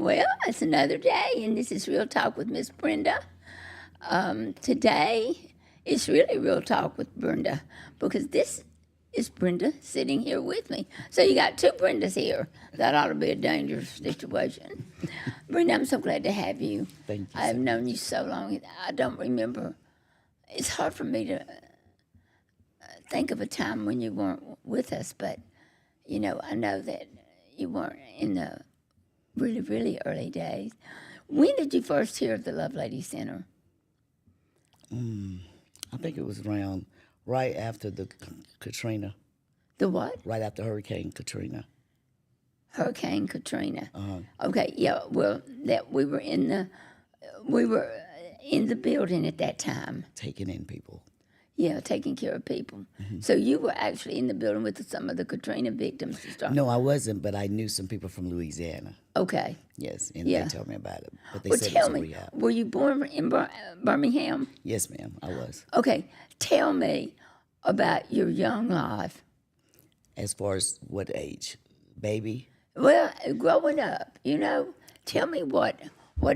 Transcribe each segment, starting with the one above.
Well, it's another day, and this is Real Talk with Miss Brenda. Today, it's really Real Talk with Brenda because this is Brenda sitting here with me. So you got two Brendas here. That ought to be a dangerous situation. Brenda, I'm so glad to have you. Thank you. I've known you so long. I don't remember. It's hard for me to think of a time when you weren't with us, but, I know that you weren't in the really, really early days. When did you first hear of the Lovelady Center? I think it was around right after the Katrina, The what? right after Hurricane Katrina. Hurricane Katrina. Okay, yeah. Well, that we were in the building at that time. Taking in people. Yeah, taking care of people. So you were actually in the building with some of the Katrina victims to start. No, I wasn't, but I knew some people from Louisiana. Okay. Yes, and Yeah. they told me about it. But they Well, said it tell was a me, rehab. were you born in Birmingham? Yes, ma'am, I was. Okay. Tell me about your young life. As far as what age? Baby? Well, growing up, tell me what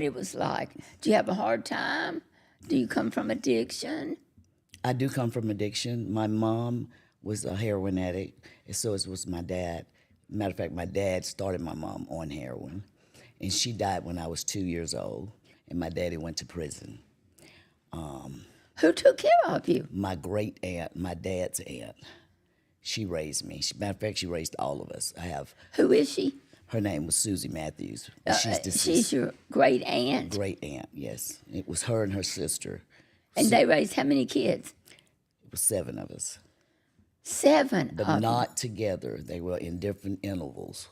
it was like. Do you have a hard time? Do you come from addiction? I do come from addiction. My mom was a heroin addict, and so was my dad. Matter of fact, my dad started my mom on heroin, and she died when I was 2 years old, and my daddy went to prison. Who took care of you? My great aunt, my dad's aunt, she raised me. Matter of fact, she raised all of us. Who is she? Her name was Susie Matthews. She's deceased. She's your great aunt. Great aunt, yes. It was her and her sister. And they raised how many kids? It was 7 of us. 7 But of them. not together. They were in different intervals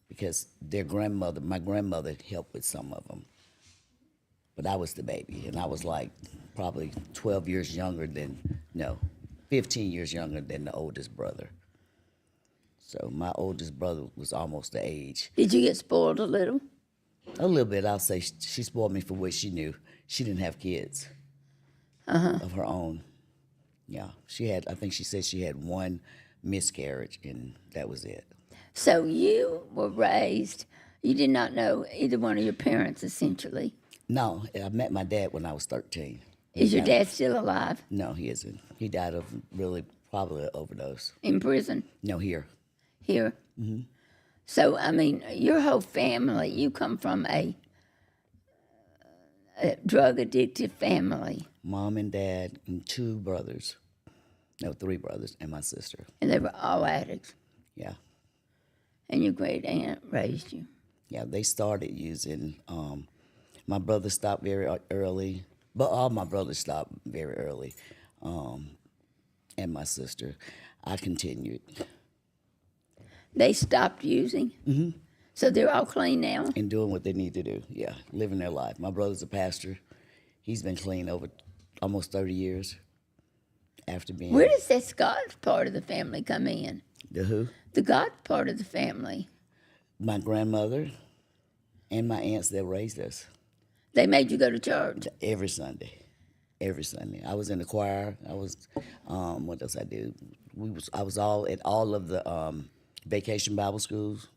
because my grandmother helped with some of them. But I was the baby, and I was like probably 12 years younger 15 years younger than the oldest brother. So my oldest brother was almost the age. Did you get spoiled a little? A little bit, I'll say. She spoiled me for what she knew. She didn't have kids of her own. Yeah, I think she said she had 1 miscarriage, and that was it. So you were raised, you did not know either one of your parents, essentially. No, I met my dad when I was 13. Is your dad still alive? No, he isn't. He died of probably an overdose. In prison? No, here. Here? Mm-hmm. So, your whole family, you come from a drug-addicted family. Mom and dad and 2 brothers. No, 3 brothers and my sister. And they were all addicts. Yeah. And your great aunt raised you. Yeah, they started using, my brother stopped very early, but all my brothers stopped very early, and my sister. I continued. They stopped using? Mm-hmm. So they're all clean now? And doing what they need to do, yeah, living their life. My brother's a pastor. He's been clean over almost 30 years after being... Where does this God part of the family come in? The who? The God part of the family. My grandmother and my aunts that raised us. They made you go to church? Every Sunday. Every Sunday. I was in the choir. I was, what else I did? I was all at all of the vacation Bible schools,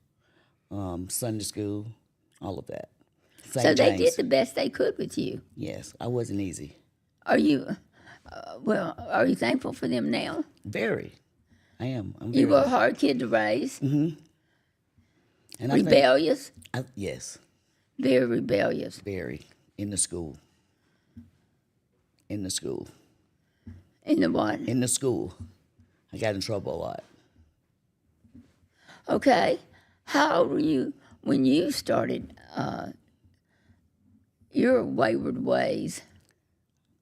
Sunday school, all of that. St. So they James. did the best they could with you. Yes, I wasn't easy. Are you, are you thankful for them now? Very. I am. I'm You very, were a hard kid to raise. and I Rebellious. yes, Very rebellious. very. In the school. In the school. In the what? In the school. I got in trouble a lot. Okay. How old were you when you started your wayward ways?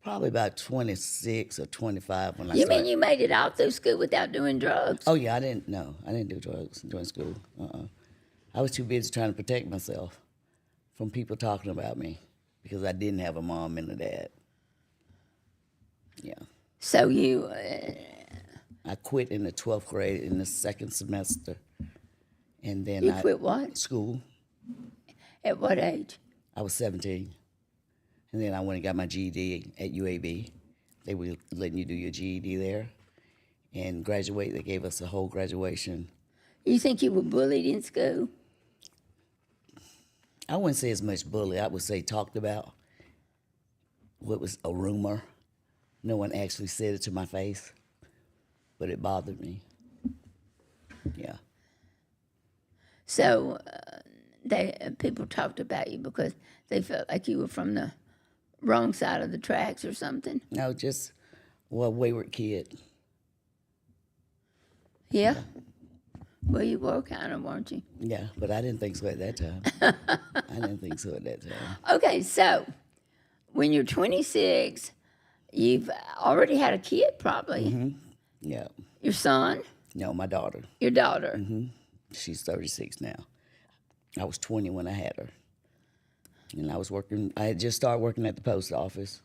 Probably about 26 or 25 when I You started. mean you made it out through school without doing drugs? Oh, yeah, I didn't do drugs during school. I was too busy trying to protect myself from people talking about me because I didn't have a mom and a dad. Yeah. So you, I quit in the 12th grade in the 2nd semester. And then you quit what? School. At what age? I was 17. And then I went and got my GED at UAB. They were letting you do your GED there and graduate. They gave us a whole graduation. You think you were bullied in school? I wouldn't say as much bully. I would say talked about. What was a rumor. No one actually said it to my face, but it bothered me. Yeah. So people talked about you because they felt like you were from the wrong side of the tracks or something. No, just wayward kid. Yeah. Well, you were kind of, weren't you? Yeah, but I didn't think so at that time. I didn't think so at that time. Okay, so when you're 26, you've already had a kid, probably. Yeah. Your son, No, my daughter. your daughter. She's 36 now. I was 20 when I had her. And I was working, I had just started working at the post office.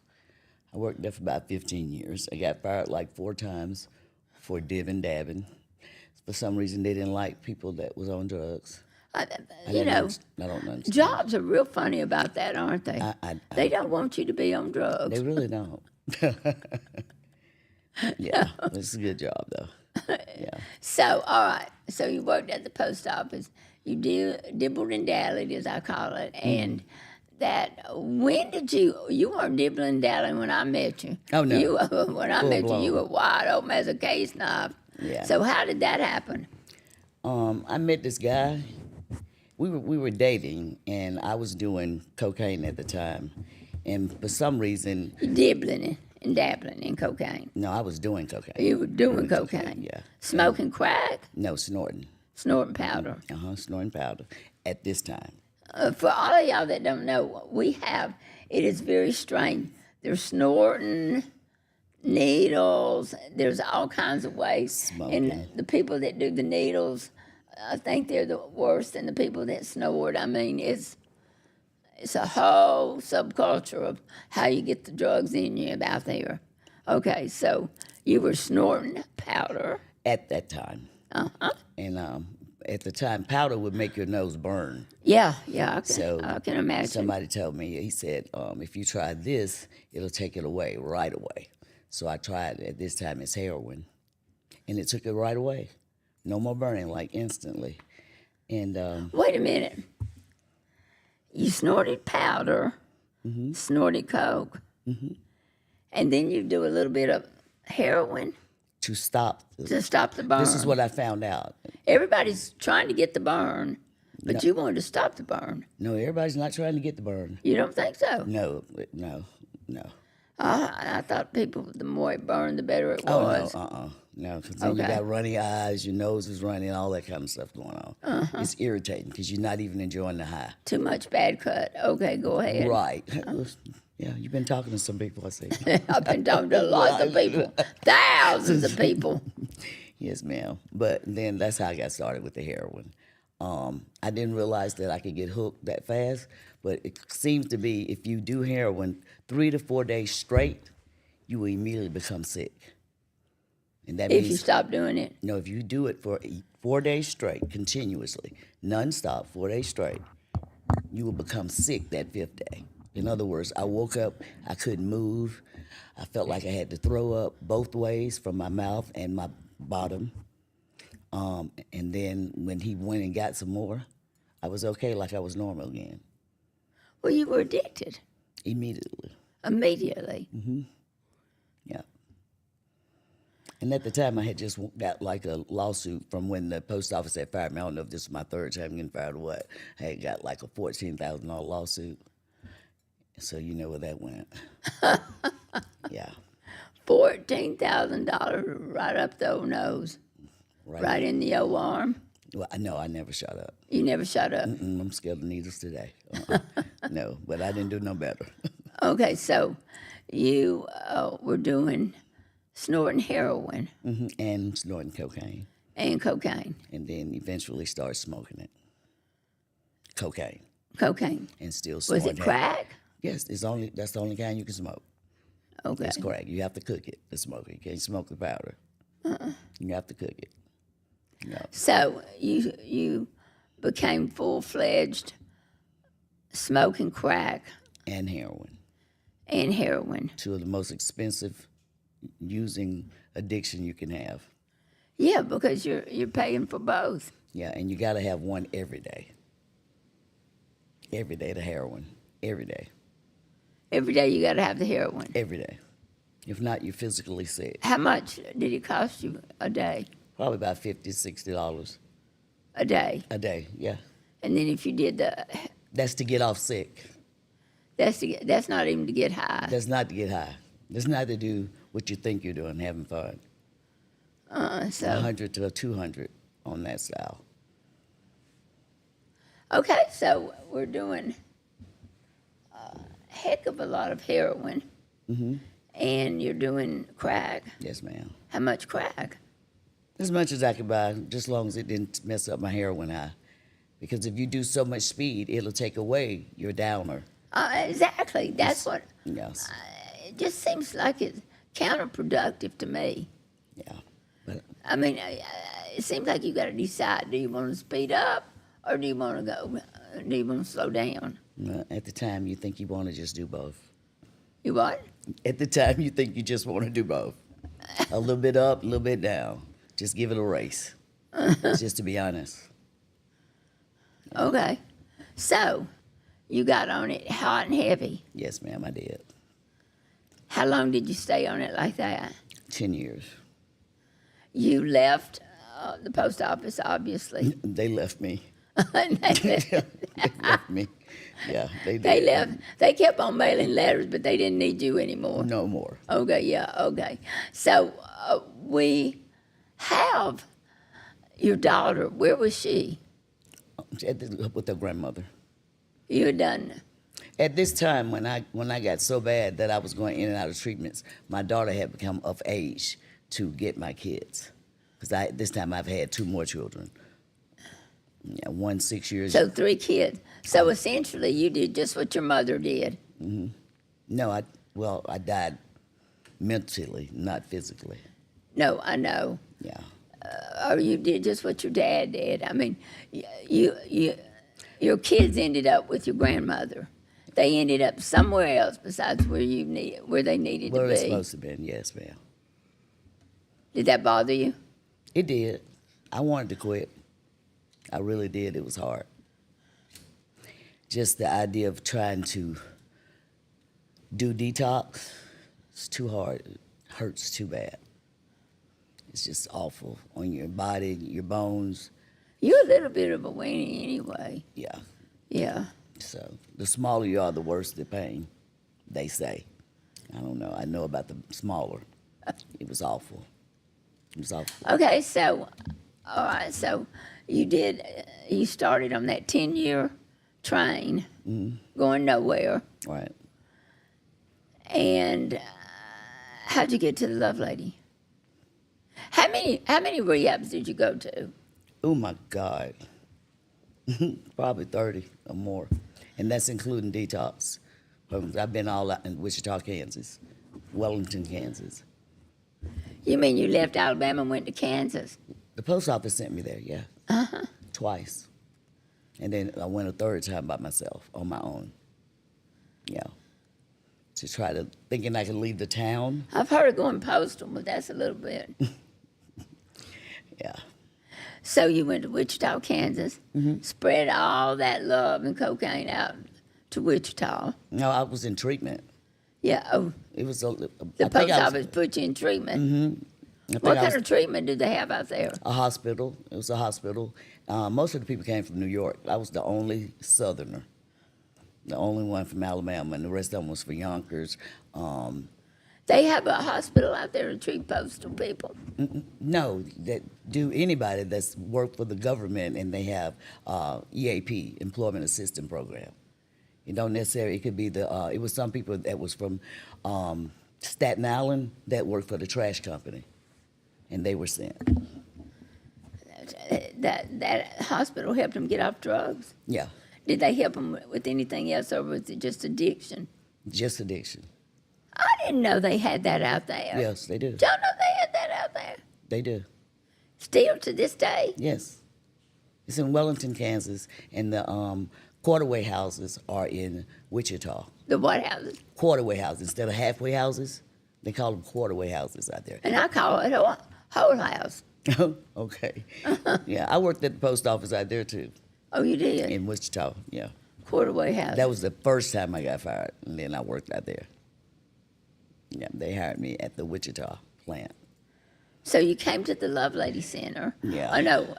I worked there for about 15 years. I got fired like 4 times for dibbing, dabbing. For some reason, they didn't like people that was on drugs. You know, I don't understand. jobs are real funny about that, aren't they? They don't want you to be on drugs. They really don't. Yeah, it's a good job, though. Yeah. So, all right. So you worked at the post office. You dibbled and dallied, as I call it. And when did you weren't dibbling and dallying when I met you. Oh, no. When I met you, you were wide open as a case knife. Yeah. So how did that happen? I met this guy. We were dating, and I was doing cocaine at the time. And for some reason, Dibbling and dabbling in cocaine. no, I was doing cocaine. You were doing cocaine. Yeah. Smoking crack, No, snorting. snorting powder. Snorting powder at this time. For all of y'all that don't know, what we have, it is very strange. There's snorting, needles, there's all kinds of ways. Smoking. And the people that do the needles, I think they're the worst than the people that snort. I mean, it's a whole subculture of how you get the drugs in you out there. Okay, so you were snorting powder. At that time. Uh-huh. And at the time, powder would make your nose burn. Yeah, I can imagine. Somebody told me, he said, if you try this, it'll take it away right away. So I tried it. At this time, it's heroin. And it took it right away. No more burning, like instantly. And Wait a minute. You snorted powder, snorted coke, and then you do a little bit of heroin to stop, to stop the burn. this is what I found out. Everybody's trying to get the burn, but you wanted to stop the burn. No, everybody's not trying to get the burn. You don't think so? No. I thought people, the more it burned, the better it Oh, was. no, because then you Okay. got runny eyes, your nose is running, all that kind of stuff going on. It's irritating because you're not even enjoying the high. Too much bad cut. Okay, go ahead. Right. Yeah, you've been talking to some people, I see. I've been talking to lots of people, thousands of people. Yes, ma'am. But then that's how I got started with the heroin. I didn't realize that I could get hooked that fast, but it seems to be if you do heroin 3 to 4 days straight, you will immediately become sick. And that If means you stop doing it. no, if you do it for 4 days straight, continuously, nonstop, 4 days straight, you will become sick that 5th day. In other words, I woke up, I couldn't move. I felt like I had to throw up both ways from my mouth and my bottom. And then when he went and got some more, I was okay, like I was normal again, Well, you were addicted immediately. immediately. Yeah. And at the time, I had just got like a lawsuit from when the post office had fired me. I don't know if this was my 3rd time getting fired or what. I had got like a $14,000 lawsuit. So you know where that went. Yeah. $14,000 right up the old nose, right in the old arm. Well, no, I never shut up. You never shut up. I'm scared of needles today. No, but I didn't do no better. Okay, so you were doing snorting heroin And snorting cocaine. and cocaine. And then eventually started smoking it. Cocaine. Cocaine. And still Was snorting it crack? Yes, that's the only kind you can smoke. Okay. It's crack. You have to cook it to smoke it. You can't smoke the powder. You have to cook it. No. So you became full-fledged smoking crack And heroin. and heroin. 2 of the most expensive using addiction you can have. Yeah, because you're paying for both. Yeah, and you got to have one every day. Every day the heroin. Every day. Every day you got to have the heroin. Every day. If not, you're physically sick. How much did it cost you a day? Probably about $50, $60 A day. a day. Yeah. And then if you did That's to get off sick. that's not even to get high. That's not to get high. That's not to do what you think you're doing, having fun. So 100 to 200 on that style. okay, so we're doing a heck of a lot of heroin, and you're doing crack. Yes, ma'am. How much crack? As much as I could buy, just as long as it didn't mess up my heroin high. Because if you do so much speed, it'll take away your downer. Exactly. That's what. Yes. It just seems like it's counterproductive to me. Yeah. But I mean, it seems like you got to decide: do you want to speed up, or do you want to go? Do you want to slow down? at the time, you think you want to just do both. You what? At the time, you think you just want to do both. A little bit up, a little bit down. Just give it a race. Just to be honest. Okay. So, you got on it hot and heavy. Yes, ma'am, I did. How long did you stay on it like that? 10 years. You left the post office, obviously. They left me. They They left me. Yeah, they did. They left. They kept on mailing letters, but they didn't need you anymore. No more. Okay, yeah, okay. So we have your daughter. Where was she? With her grandmother. You had done. At this time, when I got so bad that I was going in and out of treatments, my daughter had become of age to get my kids. Because this time I've had 2 more children. Yeah, 1 6 years. So 3 kids. So essentially, you did just what your mother did. No, I died mentally, not physically. No, I know. Yeah. Or you did just what your dad did. I mean, your kids ended up with your grandmother. They ended up somewhere else besides where they needed Where to it's be. supposed to have been, yes, ma'am. Did that bother you? It did. I wanted to quit. I really did. It was hard. Just the idea of trying to do detox, it's too hard. It hurts too bad. It's just awful on your body, your bones. You're a little bit of a weenie anyway. Yeah. Yeah. So the smaller you are, the worse the pain, they say. I don't know. I know about the smaller. It was awful. It was awful. Okay, so, all right, so you started on that 10-year train, going nowhere, Right. and how'd you get to the Lovelady? How many rehabs did you go to? Oh my God. Probably 30 or more. And that's including detox. I've been all out in Wichita, Kansas, Wellington, Kansas. You mean you left Alabama and went to Kansas? The post office sent me there, yeah. Twice. And then I went a third time by myself, on my own. Yeah. To try to, thinking I could leave the town. I've heard of going postal, but that's a little bit. Yeah. So you went to Wichita, Kansas, spread all that love and cocaine out to Wichita. No, I was in treatment. Yeah, oh, It was the post office put you in treatment. What kind of treatment did they have out there? A hospital. It was a hospital. Most of the people came from New York. I was the only Southerner, the only one from Alabama, and the rest of them was for Yonkers. They have a hospital out there to treat postal people. No, that do anybody that's worked for the government, and they have EAP, Employment Assistance Program. You don't necessarily. It could be it was some people that was from Staten Island that worked for the trash company, and they were sent. That hospital helped them get off drugs. Yeah, Did they help them with anything else, or was it just addiction? just addiction. I didn't know they had that out there. Yes, they do. Don't know they had that out there. They do. Still to this day. Yes, it's in Wellington, Kansas, and the quarterway houses are in Wichita. The what houses? Quarterway houses instead of halfway houses, they call them quarterway houses out there. And I call it a whole house. Okay. Yeah, I worked at the post office out there too, Oh, you did? in Wichita. Yeah. Quarterway House. That was the first time I got fired, and then I worked out there. Yeah, they hired me at the Wichita plant. So you came to the Lovelady Center. Yeah. I know.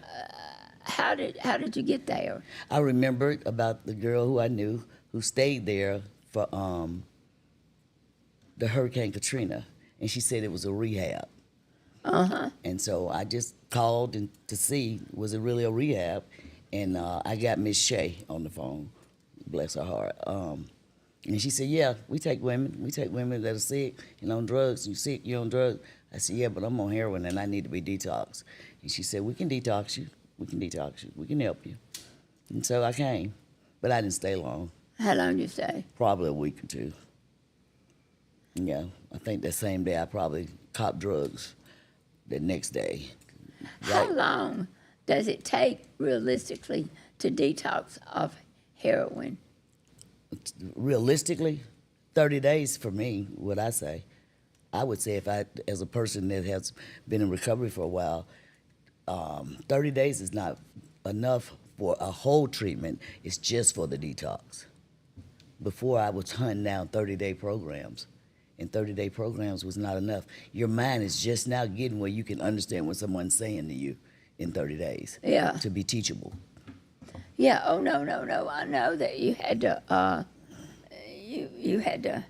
How did you get there? I remembered about the girl who I knew who stayed there for the Hurricane Katrina, and she said it was a rehab. And so I just called to see was it really a rehab, and I got Miss Shea on the phone, bless her heart. And she said, "Yeah, we take women. We take women that are sick and on drugs. You sick, you on drugs." I said, "Yeah, but I'm on heroin and I need to be detoxed." And she said, "We can detox you. We can detox you. We can help you." And so I came, but I didn't stay long. How long did you stay? Probably a week or two. Yeah, I think that same day I probably copped drugs. The next day. How long does it take realistically to detox off heroin? Realistically, 30 days for me, what I say. I would say if I, as a person that has been in recovery for a while, 30 days is not enough for a whole treatment. It's just for the detox. Before I was hunting down 30-day programs, and 30-day programs was not enough. Your mind is just now getting where you can understand what someone's saying to you in 30 days. Yeah. To be teachable. Yeah. Oh no. I know that you had to. You had to.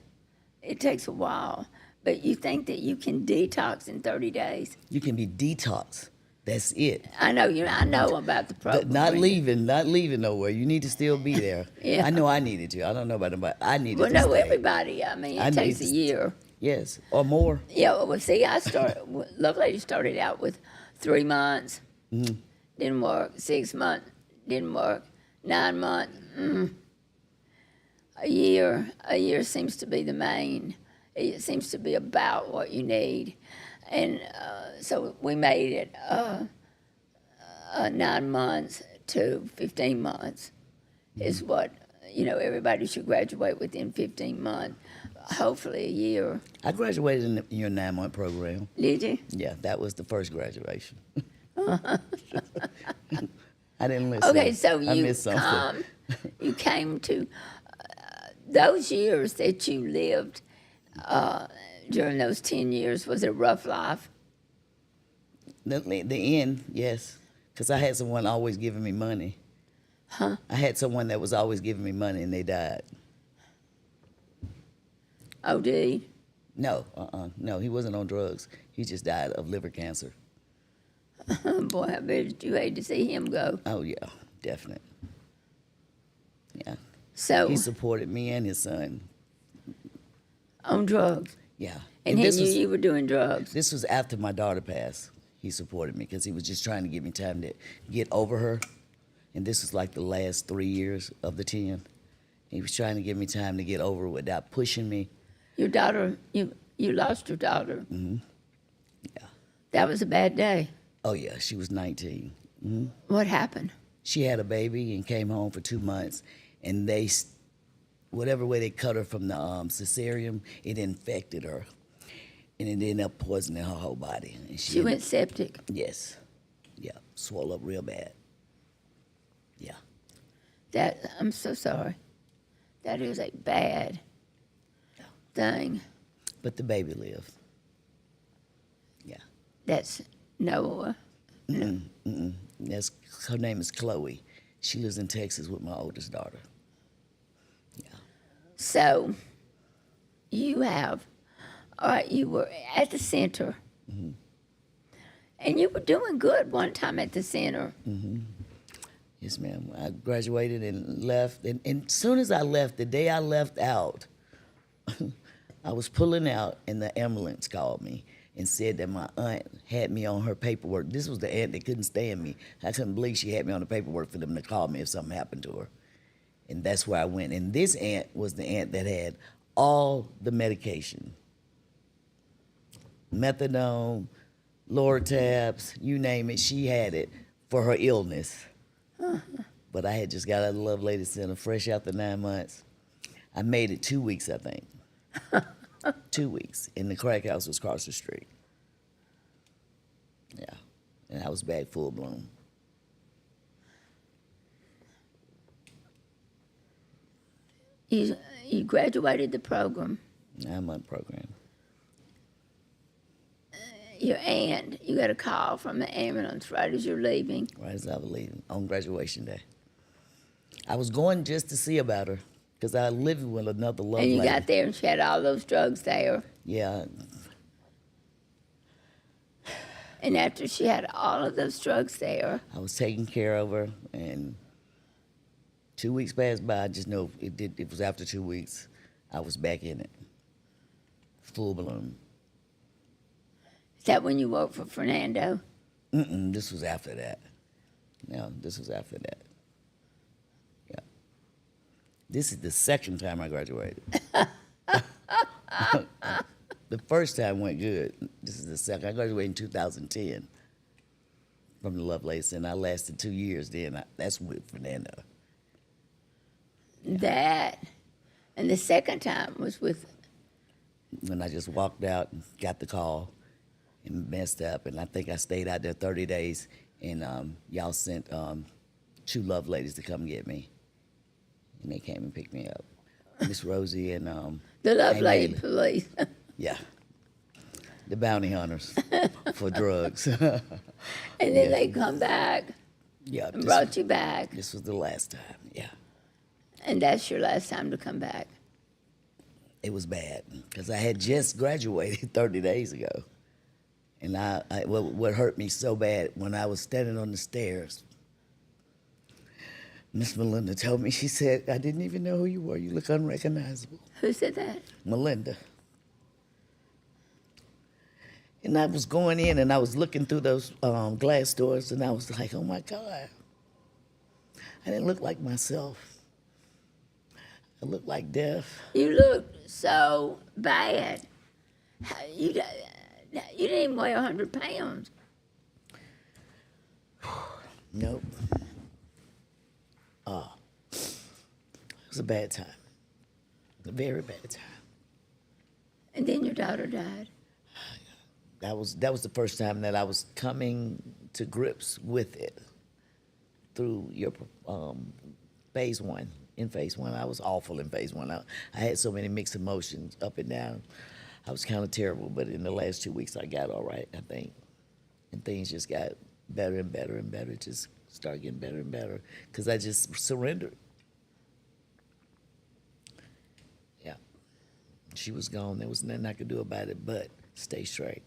It takes a while, but you think that you can detox in 30 days? You can be detoxed. That's it. I know you. I know about the program. Not leaving nowhere. You need to still be there. Yeah. I know I needed to. I don't know about nobody. I needed Well, to no, stay. everybody. I mean, it takes a year. Yes, or more. Yeah. Well, see, Lovelady started out with 3 months. Didn't work. 6 months. Didn't work. 9 months. A year seems to be the main. It seems to be about what you need. And so we made it 9 months to 15 months is what, everybody should graduate within 15 months, hopefully a year. I graduated in your 9-month program. Did you? Yeah, that was the first graduation. I didn't listen. Okay, so I missed something. You came to those years that you lived during those 10 years, was it a rough life? The end, yes. Because I had someone always giving me money. Huh? I had someone that was always giving me money and they died. Oh, did he? No, no, he wasn't on drugs. He just died of liver cancer. Boy, I bet you hate to see him go. Oh, yeah, definite. Yeah. So He supported me and his son. on drugs. Yeah. And he this knew was, you were doing drugs. This was after my daughter passed. He supported me because he was just trying to give me time to get over her. And this was like the last 3 years of the 10. He was trying to give me time to get over it without pushing me. Your daughter, you lost your daughter. Yeah. That was a bad day. Oh, yeah, she was 19. What happened? She had a baby and came home for 2 months. And they, whatever way they cut her from the cesarean, it infected her. And it ended up poisoning her whole body. And She went septic. Yes. Yeah, swelled up real bad. Yeah. I'm so sorry. That is a bad thing. But the baby lived. Yeah. That's Noah. That's, her name is Chloe. She lives in Texas with my oldest daughter. Yeah. So you were at the center. And you were doing good one time at the center. Yes, ma'am. I graduated and left. And as soon as I left, the day I left out, I was pulling out and the ambulance called me and said that my aunt had me on her paperwork. This was the aunt that couldn't stand me. I couldn't believe she had me on the paperwork for them to call me if something happened to her. And that's where I went. And this aunt was the aunt that had all the medication. Methadone, Lortabs, you name it, she had it for her illness. But I had just got out of the Lovelady Center, fresh out the 9 months. I made it 2 weeks, I think. 2 weeks. And the crack house was across the street. Yeah. And I was back full blown. You you graduated the program. 9-month program. Your aunt, you got a call from the ambulance right as you're leaving. Right as I was leaving on graduation day. I was going just to see about her because I lived with another love And you lady. got there and she had all those drugs there. Yeah, And after she had all of those drugs there, I was taking care of her, and 2 weeks passed by. I just know it was after 2 weeks, I was back in it, full blown. is that when you worked for Fernando? This was after that. No, this was after that. Yeah. This is the second time I graduated. The first time went good. This is the second. I graduated in 2010 from the Lovelady, and I lasted 2 years then. That's with Fernando. That. And the second time was with, And I just walked out and got the call and messed up. And I think I stayed out there 30 days, and y'all sent 2 love ladies to come get me. And they came and picked me up. Miss Rosie and the Amy Lovelady Haley. police. Yeah. The bounty hunters for drugs. And then they come back Yeah. and brought you back. This was the last time. Yeah. And that's your last time to come back. It was bad because I had just graduated 30 days ago. And what hurt me so bad, when I was standing on the stairs, Miss Melinda told me, she said, I didn't even know who you were. You look unrecognizable. Who said that? Melinda. And I was going in and I was looking through those glass doors, and I was like, oh my God. I didn't look like myself. I looked like death. You looked so bad. You didn't even weigh 100 pounds. Nope. It was a bad time. A very bad time. And then your daughter died. That was the first time that I was coming to grips with it through your phase one. In phase one, I was awful in phase one. I had so many mixed emotions up and down. I was kind of terrible, but in the last 2 weeks, I got all right, I think. And things just got better and better and better. Just started getting better and better because I just surrendered. Yeah. She was gone. There was nothing I could do about it but stay straight.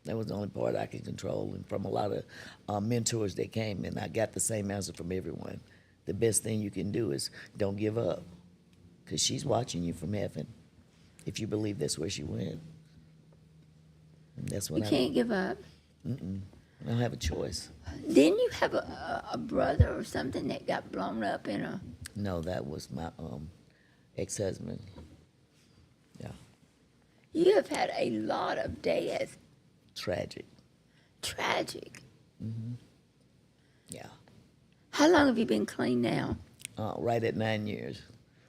That was the only part I could control. And from a lot of mentors that came, and I got the same answer from everyone. The best thing you can do is don't give up, because she's watching you from heaven, if you believe that's where she went. And that's what You can't give up. I don't have a choice. Didn't you have a brother or something that got blown up in a... No, that was my ex-husband. Yeah, You have had a lot of death. tragic. Tragic. Yeah, How long have you been clean now? right at 9 years.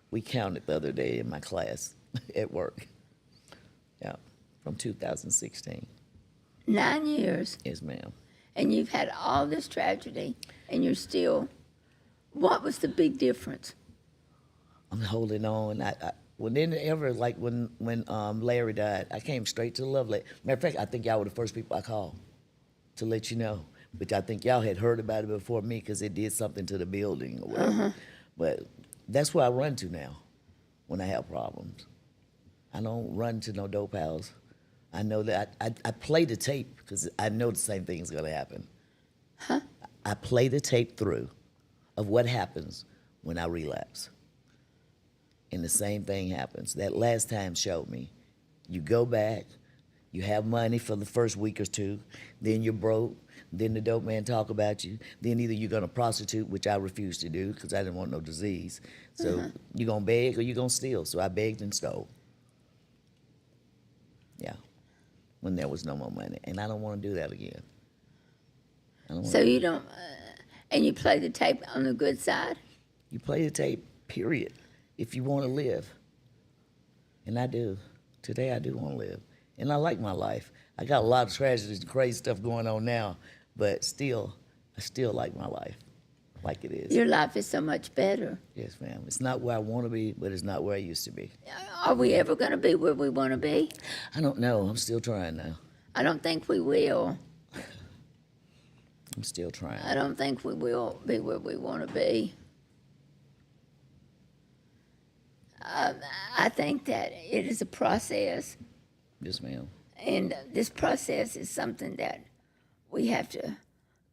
We counted the other day in my class at work. Yeah, from 2016. 9 years. Yes, ma'am. And you've had all this tragedy, and you're still... What was the big difference? I'm holding on. When Larry died, I came straight to the Lovelady. Matter of fact, I think y'all were the first people I called to let you know. But I think y'all had heard about it before me because it did something to the building or whatever. But that's where I run to now when I have problems. I don't run to no dope house. I know that I play the tape because I know the same thing is going to happen. Huh? I play the tape through of what happens when I relapse. And the same thing happens. That last time showed me. You go back, you have money for the first week or two, then you're broke, then the dope man talk about you, then either you're gonna prostitute, which I refused to do because I didn't want no disease. So you're gonna beg or you're gonna steal. So I begged and stole. Yeah, when there was no more money. And I don't wanna do that again. So you don't... and you play the tape on the good side? You play the tape, period, if you want to live. And I do. Today I do want to live. And I like my life. I got a lot of tragedies and crazy stuff going on now, but still, I still like my life. like it is. Your life is so much better. Yes, ma'am. It's not where I want to be, but it's not where I used to be. Are we ever going to be where we want to be? I don't know. I'm still trying now. I don't think we will. I'm still trying. I don't think we will be where we want to be. I think that it is a process, Yes, ma'am. and this process is something that we have to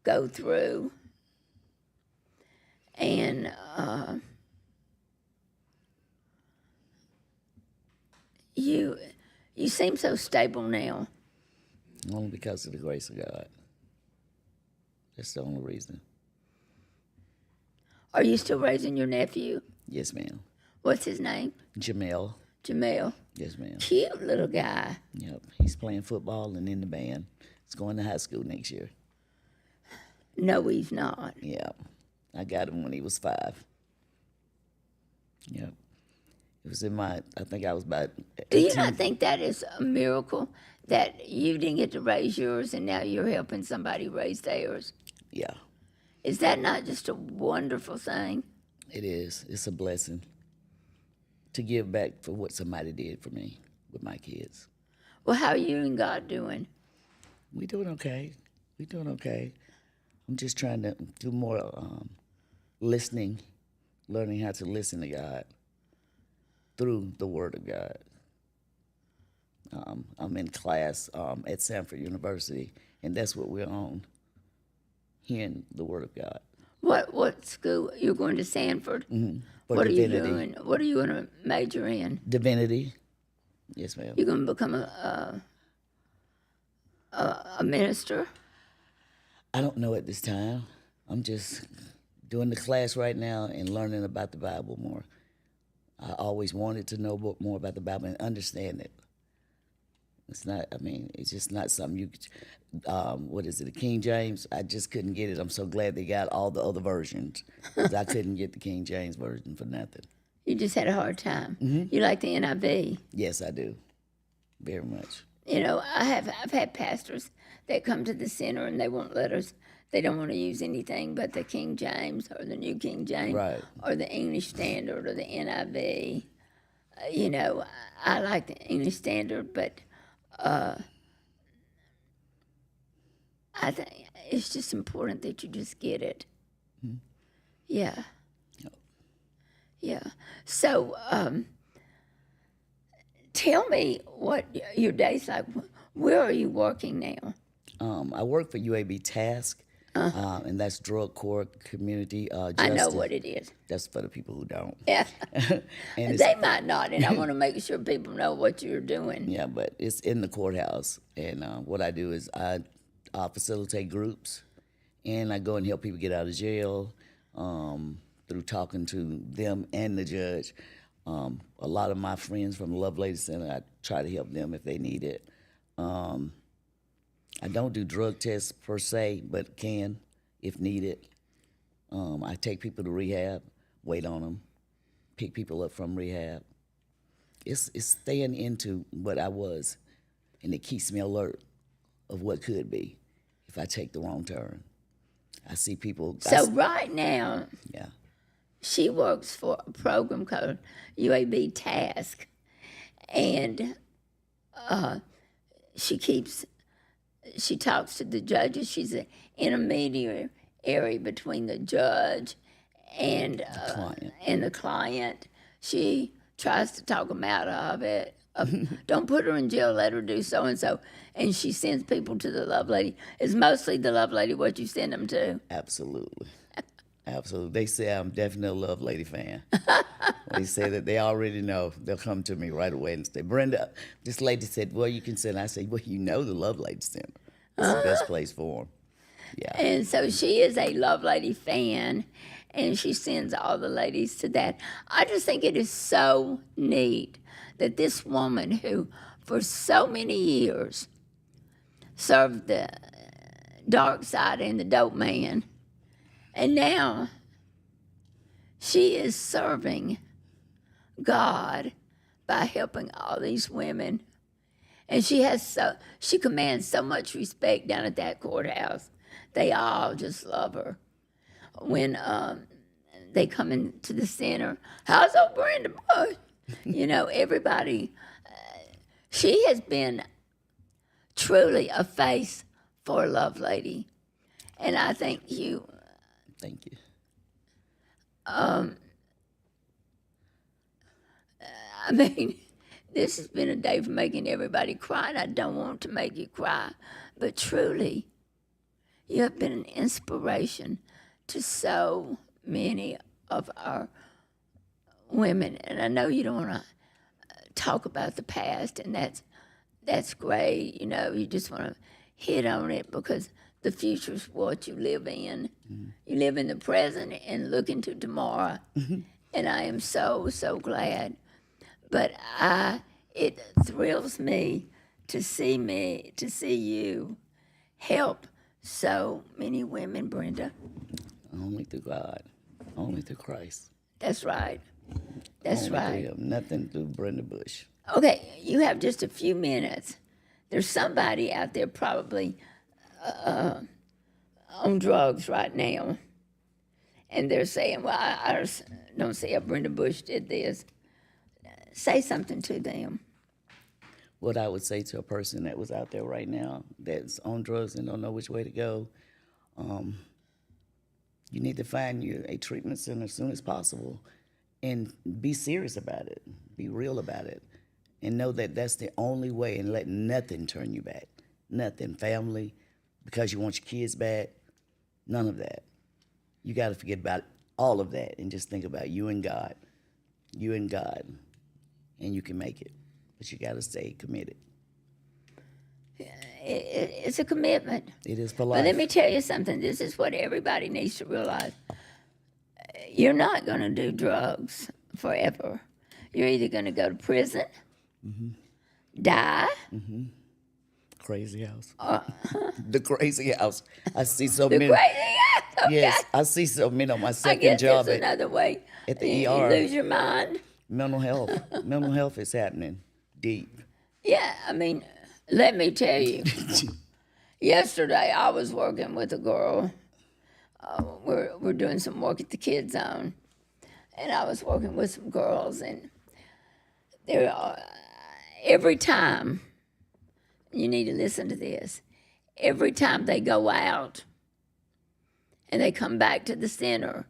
go through. And you seem so stable now. Only because of the grace of God. That's the only reason. Are you still raising your nephew? Yes, ma'am. What's his name? Jamel. Jamel. Yes, ma'am. Cute little guy. Yep. He's playing football and in the band. He's going to high school next year. No, he's not. Yep. I got him when he was 5. Yep. It was in my, I think I was about 18. Do you not think that is a miracle that you didn't get to raise yours and now you're helping somebody raise theirs? Yeah, Is that not just a wonderful thing? it is. It's a blessing to give back for what somebody did for me with my kids. Well, how are you and God doing? We doing okay. We doing okay. I'm just trying to do more listening, learning how to listen to God through the Word of God. I'm in class at Sanford University, and that's what we're on, hearing the Word of God. What school? You're going to Sanford? Mm-hmm. For What divinity. are you doing? What are you going to major in? Divinity. Yes, ma'am. You're going to become a minister? I don't know at this time. I'm just doing the class right now and learning about the Bible more. I always wanted to know more about the Bible and understand it. It's not, I mean, it's just not something you could, what is it, the King James? I just couldn't get it. I'm so glad they got all the other versions, 'cause I couldn't get the King James version for nothing. You just had a hard time. Mm-hmm. You like the NIV? Yes, I do. Very much. You know, I've had pastors that come to the center and they won't let us. They don't want to use anything but the King James or the New King James Right. or the English Standard or the NIV. You know, I like the English Standard, but I think it's just important that you just get it. Mm-hmm. Yeah. Yep. Yeah. So, tell me what your day's like. Where are you working now? I work for UAB Task, and that's Drug Court Community Justice. I know what it is. That's for the people who don't. Yeah. And They might not, and I want to make sure people know what you're doing. yeah, but it's in the courthouse. And what I do is I facilitate groups, and I go and help people get out of jail through talking to them and the judge. A lot of my friends from the Lovelady Center, I try to help them if they need it. I don't do drug tests per se, but can if needed. I take people to rehab, wait on them, pick people up from rehab. It's staying into what I was, and it keeps me alert of what could be if I take the wrong turn. I see people. So right now, Yeah. she works for a program called UAB Task, and she talks to the judges. She's an intermediary between the judge and the client. She tries to talk them out of it. Don't put her in jail. Let her do so and so. And she sends people to the Lovelady. Is mostly the Lovelady what you send them to? Absolutely. Absolutely. They say I'm definitely a Lovelady fan. They say that they already know. They'll come to me right away and say, Brenda, this lady said, well, you can send. I say, well, you know the Lovelady Center. It's the best place for them. Yeah. And so she is a Lovelady fan, and she sends all the ladies to that. I just think it is so neat that this woman who, for so many years, served the dark side and the dope man, and now she is serving God by helping all these women. And she commands so much respect down at that courthouse. They all just love her. when they come into the center. How's old Brenda Bush? Everybody. She has been truly a face for Lovelady, and I think you. Thank you. I mean, this has been a day for making everybody cry, and I don't want to make you cry, but truly, you have been an inspiration to so many of our women. And I know you don't want to talk about the past, and that's great. You just want to hit on it because the future is what you live in. Mm-hmm. You live in the present and look into tomorrow. Mm-hmm. And I am so, so glad. But it thrills me to see you help so many women, Brenda. Only through God. Only through Christ. That's right. That's Only right. Through him. Nothing through Brenda Bush. Okay, you have just a few minutes. There's somebody out there probably on drugs right now. And they're saying, well, I don't see how Brenda Bush did this. Say something to them. What I would say to a person that was out there right now that's on drugs and don't know which way to go, you need to find you a treatment center as soon as possible and be serious about it, be real about it, and know that that's the only way, and let nothing turn you back. Nothing. Family, because you want your kids back, none of that. You got to forget about all of that and just think about you and God, and you can make it. But you got to stay committed. It's a commitment. It is for life. But let me tell you something. This is what everybody needs to realize. You're not going to do drugs forever. You're either going to go to prison, die. Crazy house. The crazy house. I see so the many. Crazy house. Okay. Yes, I see so many on my I second guess job there's another way. at the You ER. lose your mind. Mental health. Mental health is happening deep. Yeah, I mean, let me tell you. Yesterday, I was working with a girl. We're doing some work at the Kids Zone, and I was working with some girls, and there are, every time, you need to listen to this, every time they go out and they come back to the center,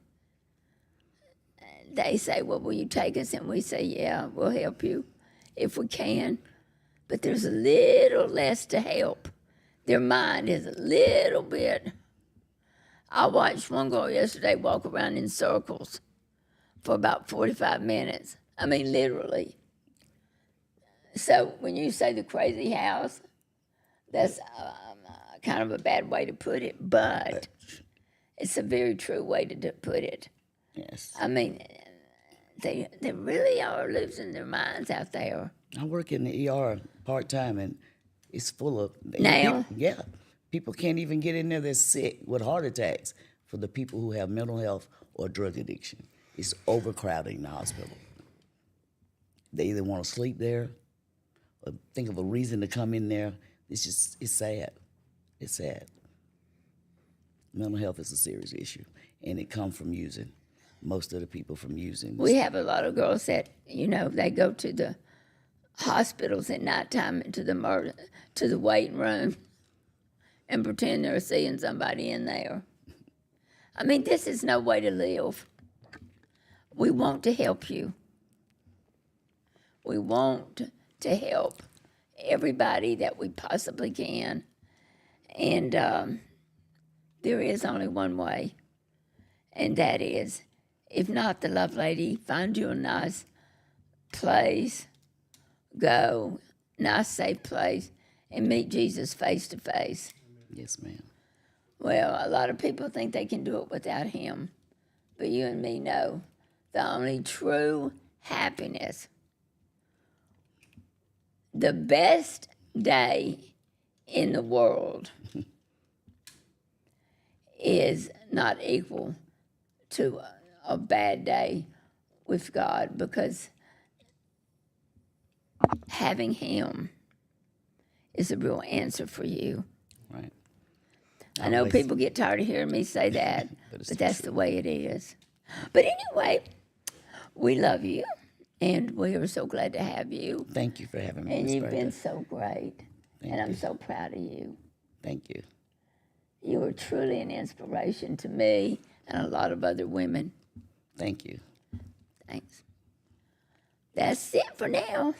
they say, well, will you take us? And we say, yeah, we'll help you if we can. But there's a little less to help. Their mind is a little bit. I watched one girl yesterday walk around in circles for about 45 minutes. I mean, literally. So when you say the crazy house, that's kind of a bad way to put it, but it's a very true way to put it. Yes. I mean, they really are losing their minds out there. I work in the ER part-time, and it's full of... Now? People can't even get in there. They're sick with heart attacks for the people who have mental health or drug addiction. It's overcrowding the hospital. They either want to sleep there or think of a reason to come in there. It's sad. It's sad. Mental health is a serious issue, and it comes from using. Most of the people from using. We have a lot of girls that, they go to the hospitals at nighttime and to the waiting room and pretend they're seeing somebody in there. I mean, this is no way to live. We want to help you. We want to help everybody that we possibly can. And there is only one way, and that is, if not the Lovelady, find you a nice place, go, nice safe place, and meet Jesus face to face. Yes, ma'am. Well, a lot of people think they can do it without him, but you and me know the only true happiness, the best day in the world is not equal to a bad day with God, because having him is a real answer for you. Right. I know always- people get tired of hearing me say that, But it's but the that's the way it is. But anyway, we love you, and we are so glad to have you. Thank you for having me, And Miss you've Brenda. been so great, and I'm you. so proud of you. Thank you. You are truly an inspiration to me and a lot of other women. Thank you. Thanks. That's it for now.